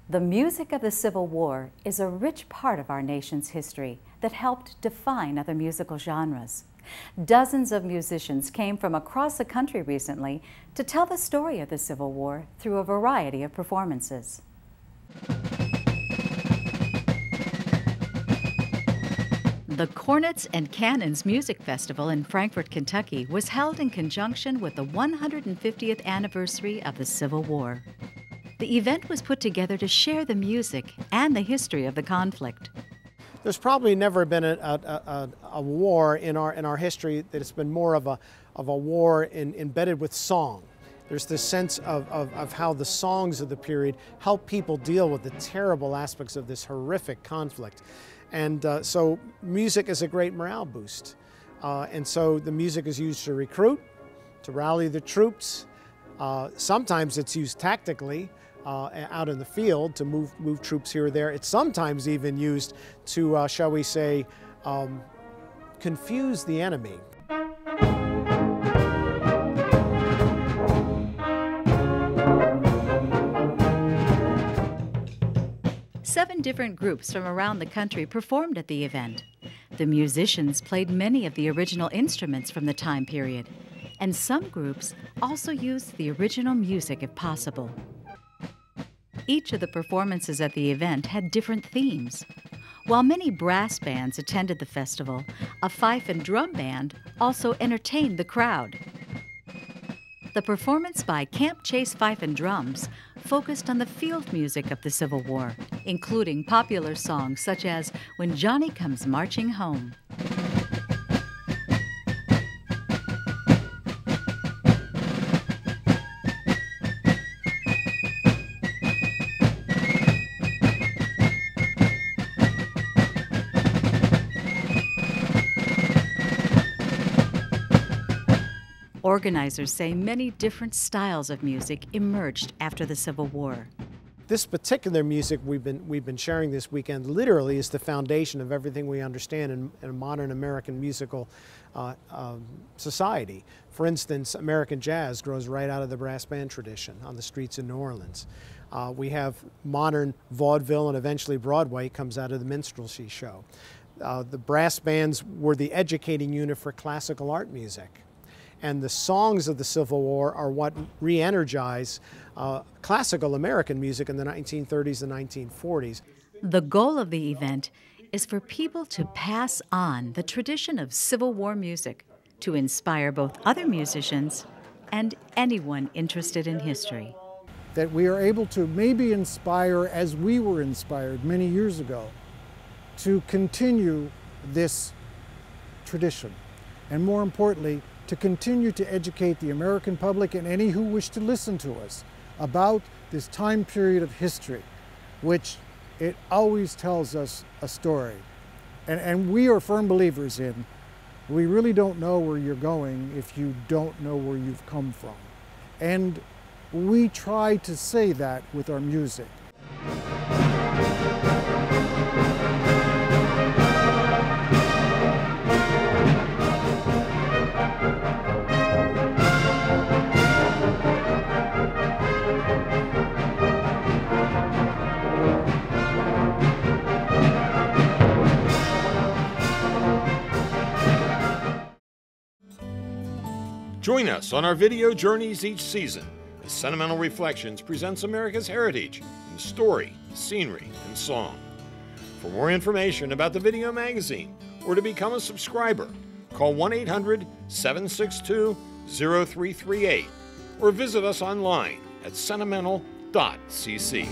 The music of the Civil War is a rich part of our nation's history that helped define other musical genres. Dozens of musicians came from across the country recently to tell the story of the Civil War through a variety of performances. The Cornets Cannons Music Festival in Frankfort, Kentucky was held in conjunction with the 150th anniversary of the Civil War. The event was put together to share the music and the history of the conflict. There's probably never been a war in our history that it's been more of a war embedded with song. There's this sense of how the songs of the period help people deal with the terrible aspects of this horrific conflict. And so music is a great morale boost. And so the music is used to recruit, to rally the troops. Sometimes it's used tactically out in the field to move troops here or there. It's sometimes even used to, shall we say, confuse the enemy. Seven different groups from around the country performed at the event. The musicians played many of the original instruments from the time period, and some groups also used the original music if possible. Each of the performances at the event had different themes. While many brass bands attended the festival, a fife and drum band also entertained the crowd. The performance by Camp Chase Fife and Drums focused on the field music of the Civil War, including popular songs such as When Johnny Comes Marching Home. Organizers say many different styles of music emerged after the Civil War. This particular music we've been sharing this weekend literally is the foundation of everything we understand in a modern American musical society. For instance, American jazz grows right out of the brass band tradition on the streets in New Orleans. We have modern vaudeville, and eventually Broadway comes out of the minstrelsy show. The brass bands were the educating unit for classical art music. And the songs of the Civil War are what re-energize classical American music in the 1930s and 1940s. The goal of the event is for people to pass on the tradition of Civil War music to inspire both other musicians and anyone interested in history. That we are able to maybe inspire, as we were inspired many years ago, to continue this tradition. And more importantly, to continue to educate the American public and any who wish to listen to us about this time period of history, which it always tells us a story. And we are firm believers in, we really don't know where you're going if you don't know where you've come from. And we try to say that with our music. Join us on our video journeys each season as Sentimental Reflections presents America's heritage in story, scenery, and song. For more information about the video magazine or to become a subscriber, call 1-800-762-0338 or visit us online at sentimental.cc.